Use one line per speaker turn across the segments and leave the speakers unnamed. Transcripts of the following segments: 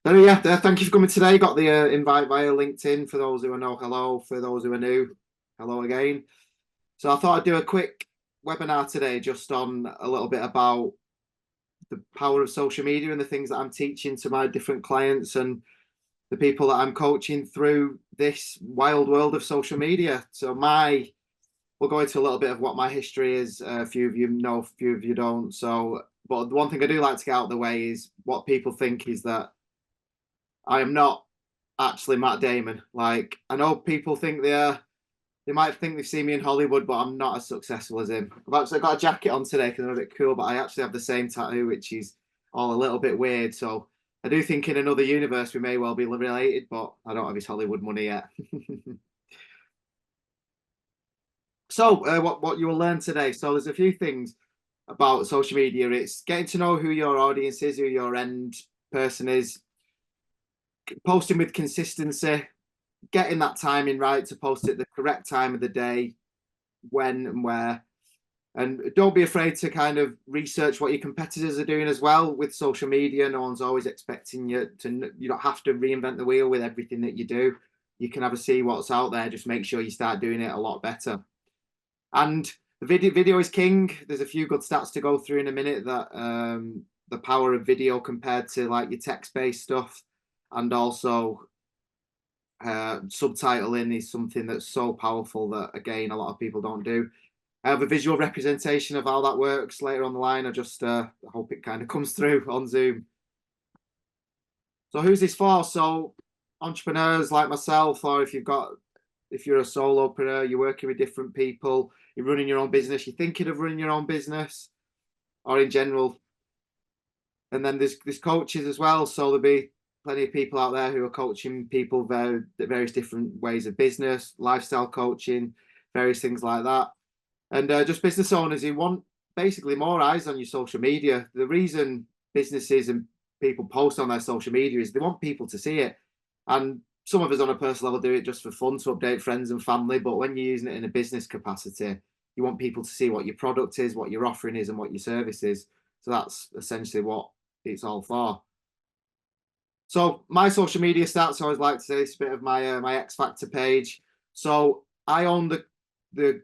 No, yeah, thank you for coming today. Got the invite via LinkedIn for those who know. Hello, for those who are new, hello again. So I thought I'd do a quick webinar today just on a little bit about the power of social media and the things that I'm teaching to my different clients and the people that I'm coaching through this wild world of social media. We'll go into a little bit of what my history is. A few of you know, a few of you don't. But the one thing I do like to get out of the way is what people think is that I am not actually Matt Damon. Like, I know people think they are. They might think they've seen me in Hollywood, but I'm not as successful as him. I've actually got a jacket on today because I'm a bit cool, but I actually have the same tattoo, which is all a little bit weird. So I do think in another universe we may well be related, but I don't have his Hollywood money yet. So what you will learn today. So there's a few things about social media. It's getting to know who your audience is, who your end person is, posting with consistency, getting that timing right to post at the correct time of the day, when and where. And don't be afraid to kind of research what your competitors are doing as well with social media. No one's always expecting you to, you don't have to reinvent the wheel with everything that you do. You can have a see what's out there. Just make sure you start doing it a lot better. And the video is king. There's a few good stats to go through in a minute that the power of video compared to like your text based stuff, and also subtitling is something that's so powerful that again a lot of people don't do. I have a visual representation of how that works later on the line. I just hope it kind of comes through on Zoom. So who's this for? So entrepreneurs like myself, or if you're a solopreneur, you're working with different people, you're running your own business, you're thinking of running your own business, or in general. And then there's coaches as well. So there'll be plenty of people out there who are coaching people various different ways of business, lifestyle coaching, various things like that. And just business owners who want basically more eyes on your social media. The reason businesses and people post on their social media is they want people to see it. And some of us on a personal level do it just for fun to update friends and family. But when you're using it in a business capacity, you want people to see what your product is, what your offering is, and what your service is. So that's essentially what it's all for. So my social media stats, I always like to say, it's a bit of my X Factor page. So I own the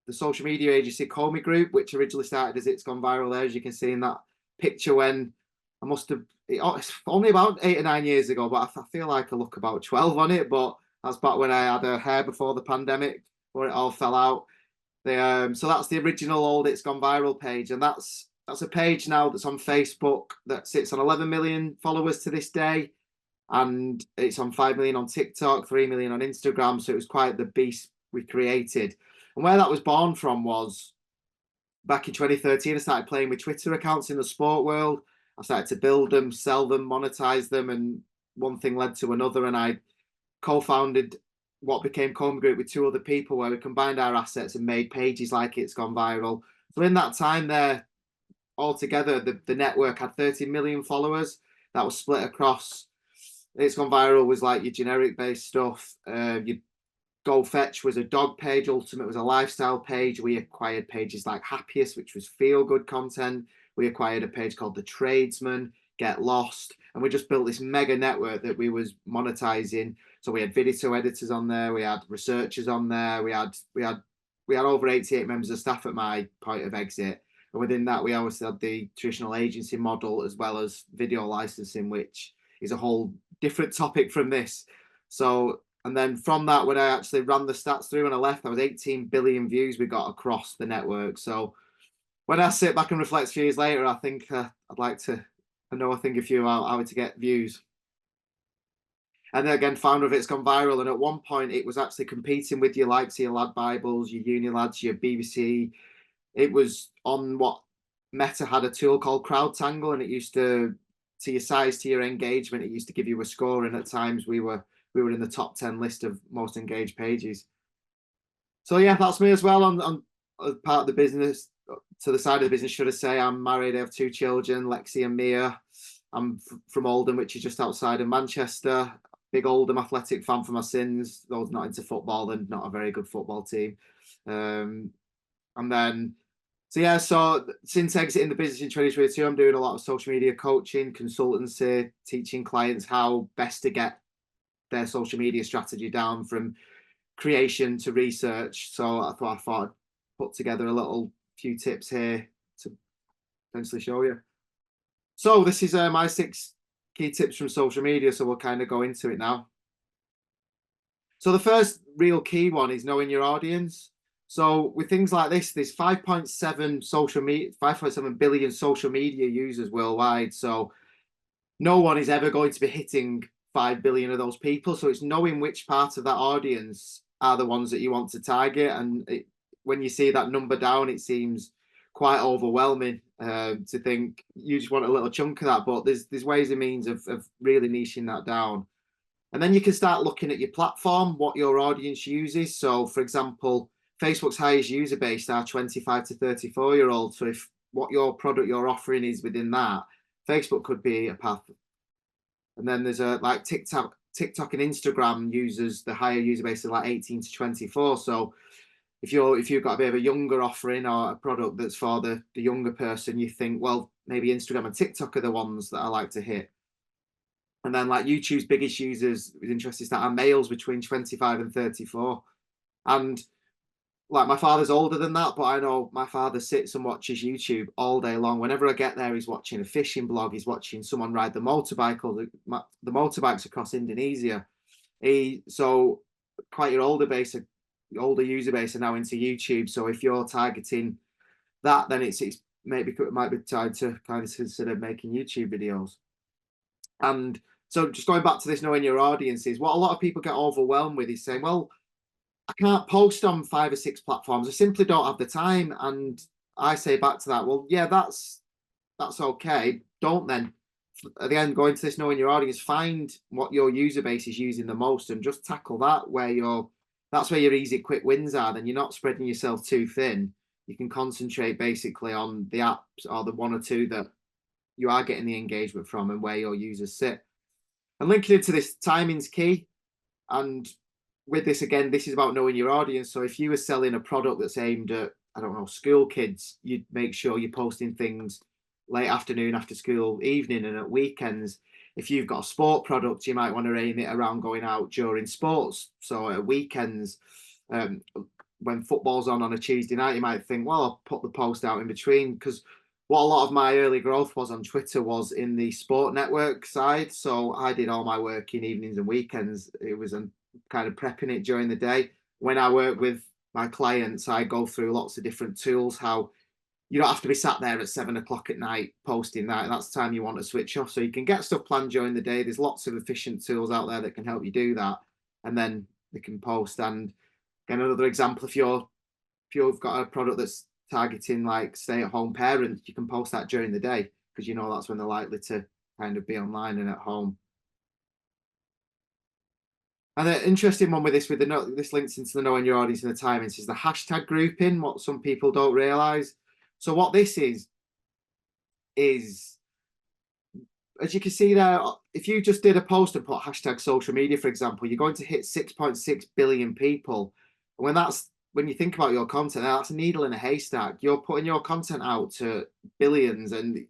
social media agency Comey Group, which originally started as It's Gone Viral there, as you can see in that picture when I must have, it's only about 8 or 9 years ago, but I feel like I look about 12 on it, but that's back when I had a hair before the pandemic, where it all fell out. So that's the original old It's Gone Viral page, and that's a page now that's on Facebook that sits on 11 million followers to this day, and it's on 5 million on TikTok, 3 million on Instagram. So it was quite the beast we created. And where that was born from was back in 2013, I started playing with Twitter accounts in the sport world. I started to build them, sell them, monetize them, and one thing led to another. And I co-founded what became Comey Group with two other people, where we combined our assets and made pages like It's Gone Viral. So in that time there, altogether, the network had 30 million followers. That was split across. It's Gone Viral was like your generic based stuff. Your Go Fetch was a dog page. Ultimate was a lifestyle page. We acquired pages like Happiest, which was feel good content. We acquired a page called The Tradesman, Get Lost, and we just built this mega network that we was monetizing. So we had video editors on there, we had researchers on there, we had over 88 members of staff at my point of exit. And within that, we always had the traditional agency model as well as video licensing, which is a whole different topic from this. So and then from that, when I actually ran the stats through and I left, that was 18 billion views we got across the network. So when I sit back and reflect a few years later, I think I'd like to, I think a few how to get views. And then again, founder of It's Gone Viral. And at one point, it was actually competing with your likes of your Lad Bibles, your Unilads, your BBC. It was on what Meta had a tool called CrowdTangle, and it used to your size, to your engagement, it used to give you a score. And at times we were in the top 10 list of most engaged pages. So yeah, that's me as well on part of the business. To the side of the business, should I say, I'm married, I have two children, Lexi and Mia. I'm from Oldham, which is just outside of Manchester. Big Oldham Athletic fan for my sins. Those not into football, and not a very good football team. And then So yeah, so since exiting the business in 2022, I'm doing a lot of social media coaching, consultancy, teaching clients how best to get their social media strategy down from creation to research. So I thought I'd put together a little few tips here to potentially show you. So this is my 6 key tips from social media. So we'll kind of go into it now. So the first real key one is knowing your audience. So with things like this, there's 5.7 billion social media users worldwide. So no one is ever going to be hitting 5 billion of those people. So it's knowing which part of that audience are the ones that you want to target. And when you see that number down, it seems quite overwhelming to think you just want a little chunk of that. But there's ways and means of really niching that down. And then you can start looking at your platform, what your audience uses. So, for example, Facebook's highest user base are 25 to 34-year-olds. So if what your product you're offering is within that, Facebook could be a path. And then there's like TikTok and Instagram users, the higher user base is like 18 to 24. So if you've got a bit of a younger offering or a product that's for the younger person, you think, well, maybe Instagram and TikTok are the ones that I like to hit. And then like YouTube's biggest users with interesting stat are males between 25 and 34. And like my father's older than that, but I know my father sits and watches YouTube all day long. Whenever I get there, he's watching a fishing blog, he's watching someone ride the motorbike or the motorbikes across Indonesia. So quite your older user base are now into YouTube. So if you're targeting that, then it might be time to kind of consider making YouTube videos. And so just going back to this, knowing your audiences, what a lot of people get overwhelmed with is saying, well, I can't post on 5 or 6 platforms. I simply don't have the time. And I say back to that, well, yeah, that's okay. Don't then. At the end, going to this, knowing your audience, find what your user base is using the most and just tackle that that's where your easy, quick wins are. Then you're not spreading yourself too thin. You can concentrate basically on the apps or the 1 or 2 that you are getting the engagement from and where your users sit. And linking into this, timing's key. And with this, again, this is about knowing your audience. So if you were selling a product that's aimed at, I don't know, school kids, you'd make sure you're posting things late afternoon, after school, evening, and at weekends. If you've got a sport product, you might want to aim it around going out during sports. So at weekends, when football's on a Tuesday night, you might think, well, I'll put the post out in between, because what a lot of my early growth was on Twitter was in the sport network side. So I did all my work in evenings and weekends. It was kind of prepping it during the day. When I work with my clients, I go through lots of different tools, how you don't have to be sat there at 7 o'clock at night posting that. And that's the time you want to switch off. So you can get stuff planned during the day. There's lots of efficient tools out there that can help you do that. And then they can post. And again, another example, if you've got a product that's targeting like stay-at-home parents, you can post that during the day because you know that's when they're likely to kind of be online and at home. And an interesting one with this, this links into the knowing your audience and the timings, is the hashtag grouping. What some people don't realize. So what this is as you can see there, if you just did a post and put hashtag social media, for example, you're going to hit 6.6 billion people. When you think about your content, that's a needle in a haystack. You're putting your content out to billions. And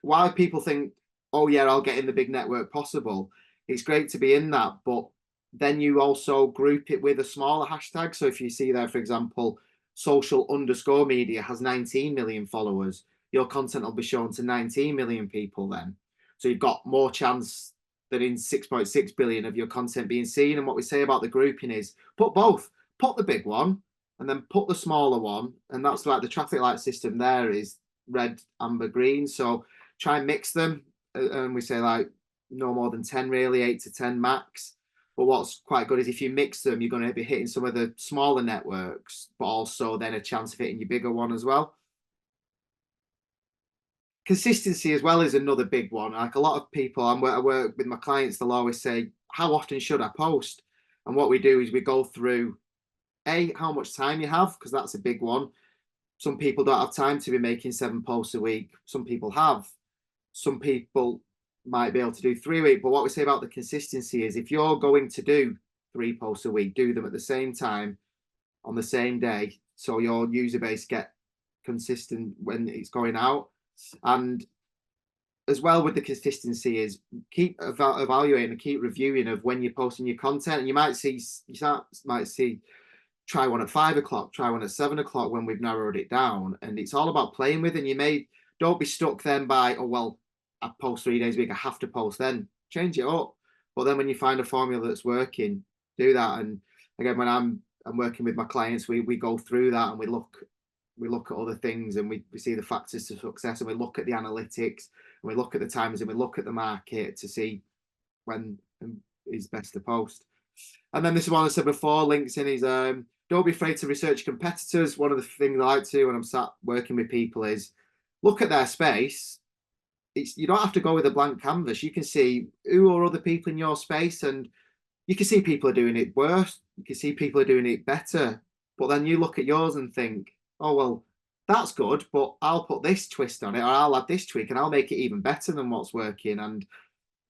why people think, oh yeah, I'll get in the big network possible. It's great to be in that, but then you also group it with a smaller hashtag. So if you see there, for example, social_media has 19 million followers, your content will be shown to 19 million people then. So you've got more chance than in 6.6 billion of your content being seen. And what we say about the grouping is put both. Put the big one and then put the smaller one. And that's like the traffic light system there is red, amber, green. So try and mix them. And we say like no more than 10, really, 8 to 10 max. But what's quite good is if you mix them, you're going to be hitting some of the smaller networks, but also then a chance of hitting your bigger one as well. Consistency as well is another big one. Like a lot of people, I work with my clients, they'll always say, how often should I post? And what we do is we go through how much time you have, because that's a big one. Some people don't have time to be making 7 posts a week. Some people have. Some people might be able to do 3 a week. But what we say about the consistency is if you're going to do 3 posts a week, do them at the same time on the same day. So your user base get consistent when it's going out. And as well with the consistency is keep evaluating and keep reviewing of when you're posting your content. And you might see try one at 5 o'clock, try one at 7 o'clock when we've narrowed it down. And it's all about playing with. And don't be stuck then by, oh well, I post 3 days a week, I have to post then. Change it up. But then when you find a formula that's working, do that. And again, when I'm working with my clients, we go through that and we look at other things, and we see the factors to success, and we look at the analytics, and we look at the times, and we look at the market to see when is best to post. And then this is what I said before, LinkedIn is don't be afraid to research competitors. One of the things I like to do when I'm sat working with people is look at their space. You don't have to go with a blank canvas. You can see who are other people in your space, and you can see people are doing it worse. You can see people are doing it better. But then you look at yours and think, oh well, that's good, but I'll put this twist on it, or I'll add this tweak, and I'll make it even better than what's working. And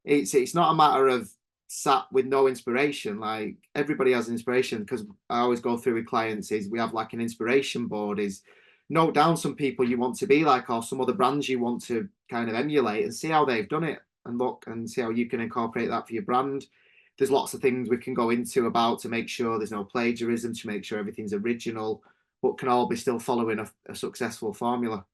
it's not a matter of sat with no inspiration. Like everybody has inspiration, because I always go through with clients is we have like an inspiration board, is note down some people you want to be like, or some other brands you want to kind of emulate, and see how they've done it, and look and see how you can incorporate that for your brand. There's lots of things we can go into about to make sure there's no plagiarism, to make sure everything's original, but can all be still following a successful formula.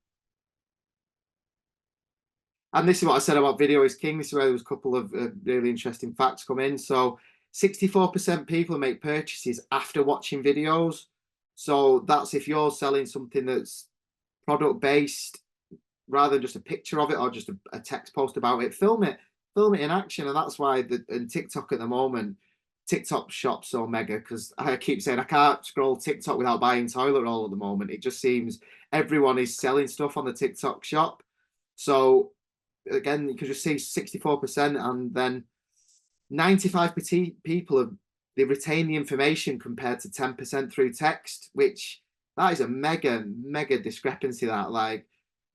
And this is what I said about video is king. This is where there was a couple of really interesting facts come in. So 64% people make purchases after watching videos. So that's if you're selling something that's product based, rather than just a picture of it or just a text post about it, film it in action. And that's why in TikTok at the moment, TikTok shop's so mega, because I keep saying I can't scroll TikTok without buying toilet roll at the moment. It just seems everyone is selling stuff on the TikTok shop. So again, you can just see 64%, and then 95% people they retain the information compared to 10% through text, which that is a mega discrepancy. That, like,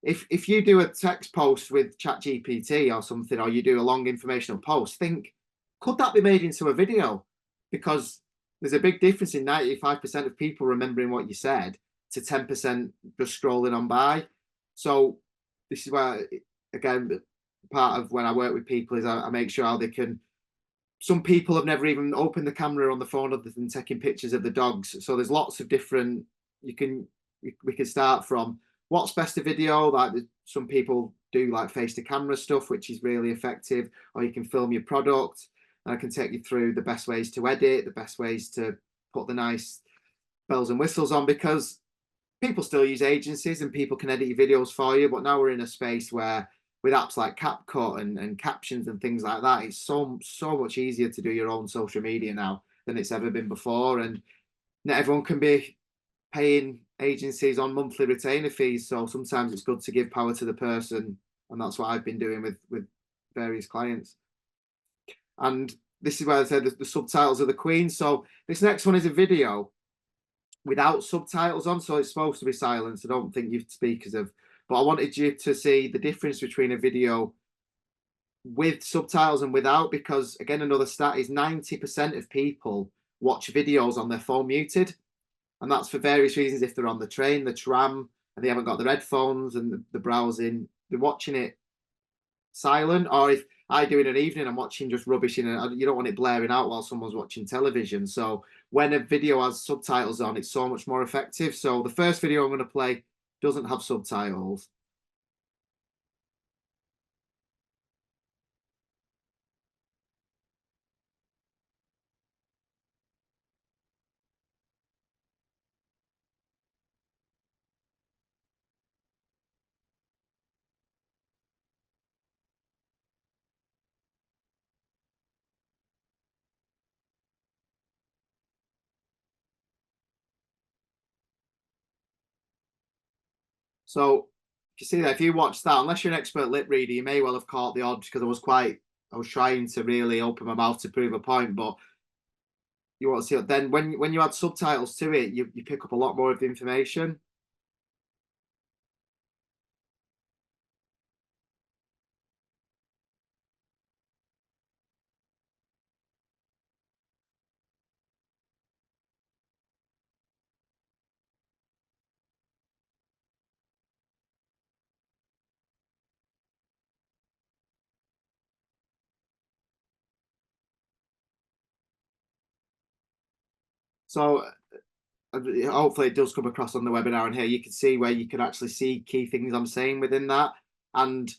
if you do a text post with ChatGPT or something, or you do a long informational post, think, could that be made into a video? Because there's a big difference in 95% of people remembering what you said to 10% just scrolling on by. So this is where, again, part of when I work with people is I make sure how they can. Some people have never even opened the camera on the phone other than taking pictures of the dogs. So there's lots of different. We can start from what's best to video. Like some people do like face to camera stuff, which is really effective. Or you can film your product, and I can take you through the best ways to edit, the best ways to put the nice bells and whistles on, because people still use agencies and people can edit your videos for you. But now we're in a space where with apps like CapCut and captions and things like that, it's so much easier to do your own social media now than it's ever been before. And not everyone can be paying agencies on monthly retainer fees. So sometimes it's good to give power to the person. And that's what I've been doing with various clients. And this is where I said the subtitles are the queen. So this next one is a video without subtitles on. So it's supposed to be silent. I don't think you speakers have, but I wanted you to see the difference between a video with subtitles and without, because again, another stat is 90% of people watch videos on their phone muted. And that's for various reasons. If they're on the train, the tram, and they haven't got their headphones and the browsing, they're watching it silent. Or if I do in an evening, I'm watching just rubbish and you don't want it blaring out while someone's watching television. So when a video has subtitles on, it's so much more effective. So the first video I'm going to play doesn't have subtitles. So you see that if you watch that, unless you're an expert lip reader, you may well have caught the odds, because I was trying to really open my mouth to prove a point. But you want to see it. Then when you add subtitles to it, you pick up a lot more of the information. So hopefully it does come across on the webinar, and here you can see where you can actually see key things I'm saying within that. And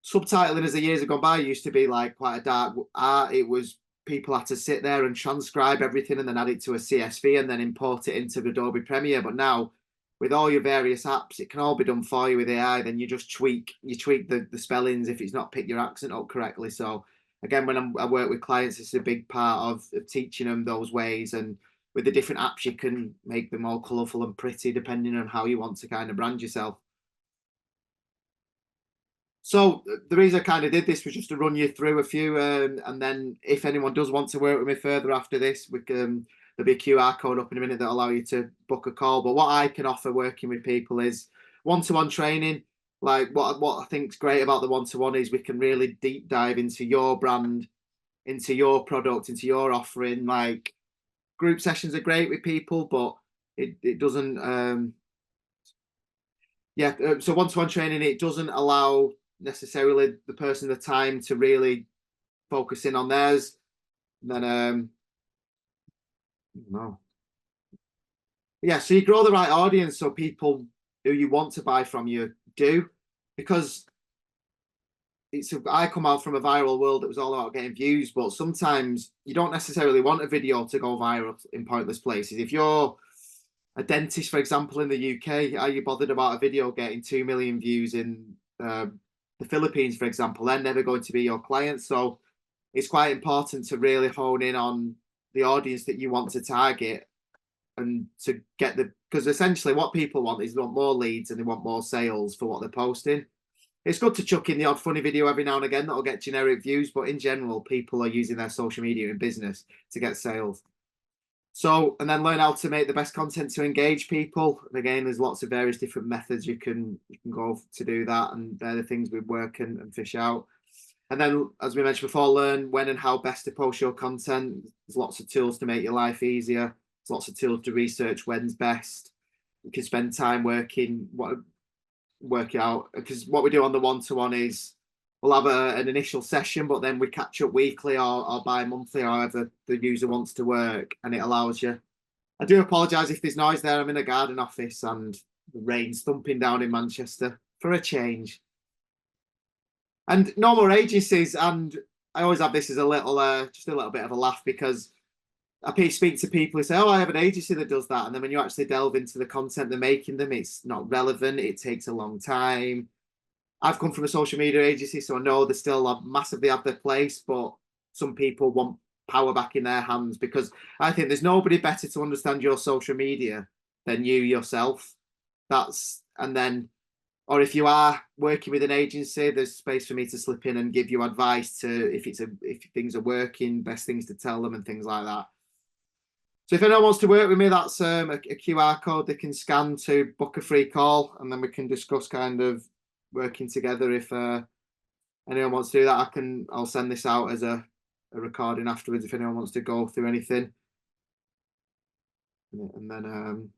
subtitling, as the years have gone by, used to be like quite a dark art. It was people had to sit there and transcribe everything and then add it to a CSV and then import it into Adobe Premiere. But now with all your various apps, it can all be done for you with AI. Then you just tweak the spellings if it's not picked your accent up correctly. So again, when I work with clients, it's a big part of teaching them those ways. And with the different apps, you can make them all colourful and pretty depending on how you want to kind of brand yourself. So the reason I kind of did this was just to run you through a few, and then if anyone does want to work with me further after this, we can, there'll be a QR code up in a minute that allow you to book a call. But what I can offer working with people is one-to-one training. Like what I think is great about the one-to-one is we can really deep dive into your brand, into your product, into your offering. Like group sessions are great with people, but it doesn't. So one-to-one training, it doesn't allow necessarily the person the time to really focus in on theirs. And then no. Yeah, so you grow the right audience so people who you want to buy from you do, because I come out from a viral world that was all about getting views, but sometimes you don't necessarily want a video to go viral in pointless places. If you're a dentist, for example, in the UK, are you bothered about a video getting 2 million views in the Philippines, for example? They're never going to be your client. So it's quite important to really hone in on the audience that you want to target and to get because essentially what people want is they want more leads and they want more sales for what they're posting. It's good to chuck in the odd funny video every now and again that'll get generic views, but in general, people are using their social media in business to get sales. So, and then learn how to make the best content to engage people. And again, there's lots of various different methods you can go to do that, and they're the things we work and fish out. And then, as we mentioned before, learn when and how best to post your content. There's lots of tools to make your life easier. There's lots of tools to research when's best. You can spend time work out, because what we do on the one-to-one is we'll have an initial session, but then we catch up weekly or bi-monthly, or however the user wants to work, and it allows you. I do apologise if there's noise there. I'm in a garden office and the rain's thumping down in Manchester for a change. And no more agencies, and I always have this as a little, just a little bit of a laugh, because I speak to people who say, oh, I have an agency that does that. And then when you actually delve into the content they're making them, it's not relevant. It takes a long time. I've come from a social media agency, so I know they still massively have their place, but some people want power back in their hands, because I think there's nobody better to understand your social media than you yourself. Or if you are working with an agency, there's space for me to slip in and give you advice to if things are working, best things to tell them and things like that. So if anyone wants to work with me, that's a QR code they can scan to book a free call, and then we can discuss kind of working together. If anyone wants to do that, I'll send this out as a recording afterwards if anyone wants to go through anything. And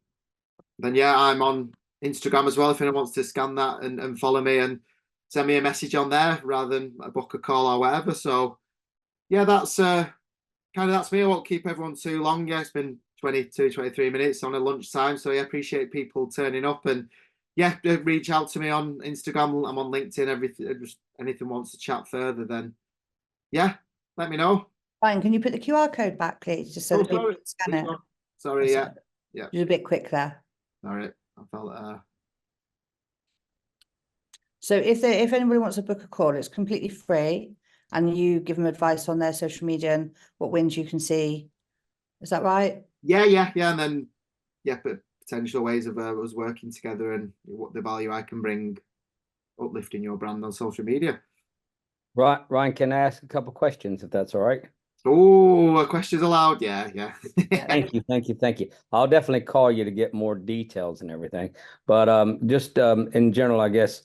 then yeah, I'm on Instagram as well if anyone wants to scan that and follow me and send me a message on there rather than book a call or whatever. So yeah, that's that's me. I won't keep everyone too long. Yeah, it's been 23 minutes on a lunchtime. So yeah, appreciate people turning up, and yeah, reach out to me on Instagram. I'm on LinkedIn. Just anything wants to chat further, then yeah, let me know.
Fine. Can you put the QR code back, please, just so that people can scan it?
Sorry, yeah.
You're a bit quick there.
All right, I felt
So if anybody wants to book a call, it's completely free, and you give them advice on their social media and what wins you can see. Is that right?
Yeah. And then but potential ways of us working together and what the value I can bring, uplifting your brand on social media.
Right, Ryan, can I ask a couple questions if that's all right?
Oh, questions allowed. Yeah.
Thank you. I'll definitely call you to get more details and everything. But just in general, I guess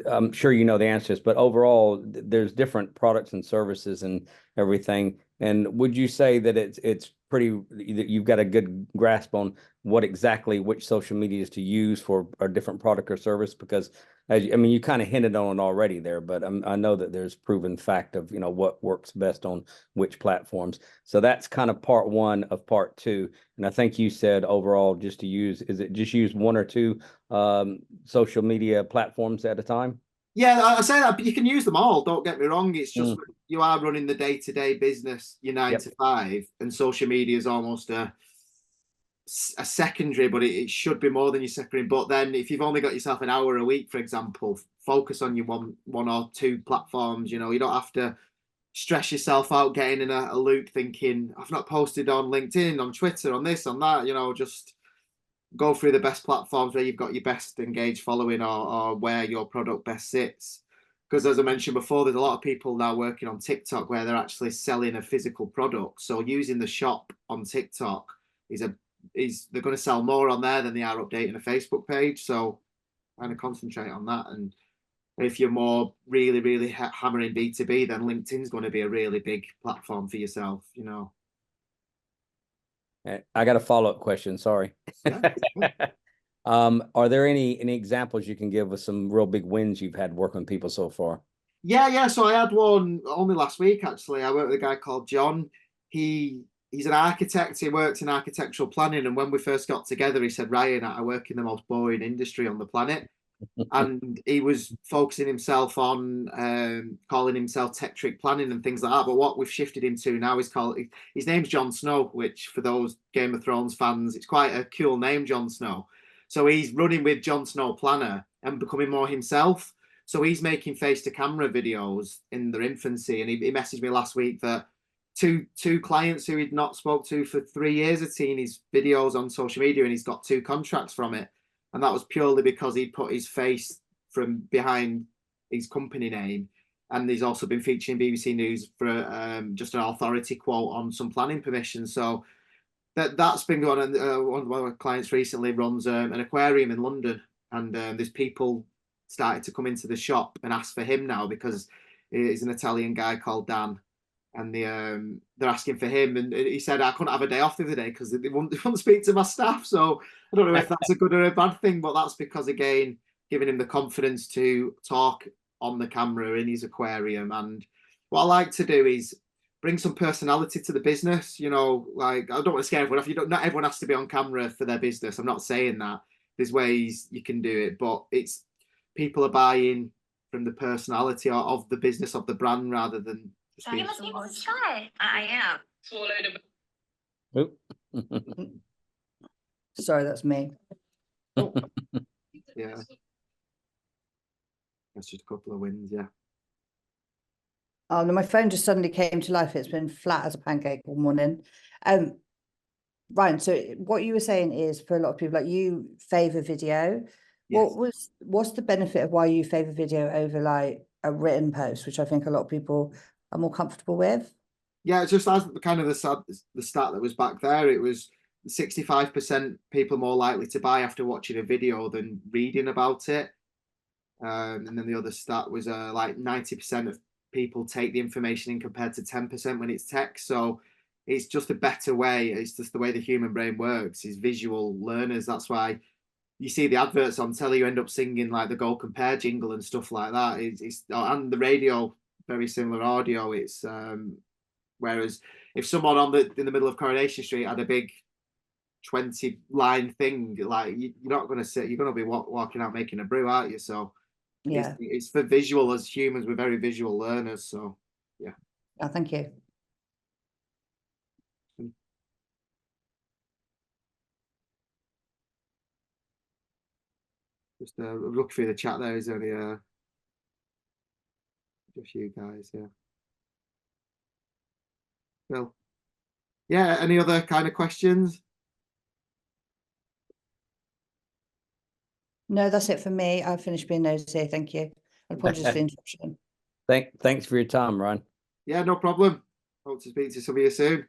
I'm sure you know the answers, but overall, there's different products and services and everything. And would you say that it's you've got a good grasp on what exactly which social medias to use for a different product or service, because I mean, you kind of hinted on it already there, but I know that there's proven fact of, what works best on which platforms. So that's kind of part one of part two. And I think you said overall just is it just use one or two social media platforms at a time?
Yeah, I say that, but you can use them all. Don't get me wrong. It's just you are running the day-to-day business, your 9 to 5, and social media is almost a secondary, but it should be more than your secondary. But then, if you've only got yourself an hour a week, for example, focus on your one or two platforms. You don't have to stress yourself out getting in a loop thinking I've not posted on LinkedIn, on Twitter, on this, on that. Just go through the best platforms where you've got your best engaged following, or where your product best sits. Because as I mentioned before, there's a lot of people now working on TikTok where they're actually selling a physical product. So using the shop on TikTok they're going to sell more on there than they are updating a Facebook page. So kind of concentrate on that. And if you're more really, really hammering B2B, then LinkedIn's going to be a really big platform for yourself,
I got a follow-up question. Sorry.
Yeah.
Are there any examples you can give of some real big wins you've had working with people so far?
Yeah. So I had one only last week, actually. I worked with a guy called John. He's an architect. He works in architectural planning. And when we first got together, he said, Ryan, I work in the most boring industry on the planet. And he was focusing himself on calling himself tech trick planning and things like that. But what we've shifted him to now is his name's Jon Snow, which for those Game of Thrones fans, it's quite a cool name, Jon Snow. So he's running with Jon Snow Planner and becoming more himself. So he's making face to camera videos in their infancy. And he messaged me last week that two clients who he'd not spoke to for 3 years had seen his videos on social media, and he's got 2 contracts from it. And that was purely because he put his face from behind his company name. And he's also been featuring BBC News for just an authority quote on some planning permission. So that's been going on. One of our clients recently runs an aquarium in London. And there's people started to come into the shop and ask for him now because he's an Italian guy called Dan. And they're asking for him, and he said I couldn't have a day off the other day because they won't speak to my staff. So I don't know if that's a good or a bad thing, but that's because, again, giving him the confidence to talk on the camera in his aquarium. And what I like to do is bring some personality to the business. Like, I don't want to scare everyone off. Not everyone has to be on camera for their business. I'm not saying that. There's ways you can do it, but it's people are buying from the personality of the business, of the brand, rather than
You must be able to try. I am. Swallowed a
Oop.
Sorry, that's me.
Yeah. That's just a couple of wins, yeah.
Oh no, my phone just suddenly came to life. It's been flat as a pancake all morning. Ryan, so what you were saying is, for a lot of people, like, you favor video.
Yes.
What's the benefit of why you favor video over like a written post, which I think a lot of people are more comfortable with?
Yeah, it's just as kind of the stat that was back there. It was 65% people more likely to buy after watching a video than reading about it. And then the other stat was like 90% of people take the information in compared to 10% when it's text. So it's just a better way. It's just the way the human brain works, is visual learners. That's why you see the adverts on telly, you end up singing like the Go Compare jingle and stuff like that. And the radio, very similar audio. It's whereas if someone in the middle of Coronation Street had a big 20-line thing, like, you're not going to sit, you're going to be walking out making a brew, aren't you? So
Yeah.
it's for visual. As humans, we're very visual learners. So yeah.
Oh, thank you.
Just look through the chat. There is only a few guys. Yeah. Well, yeah. Any other kind of questions?
No, that's it for me. I've finished being nosy. Thank you. Apologies for the interruption.
Thanks for your time, Ron.
Yeah, no problem. Hope to speak to some of you soon.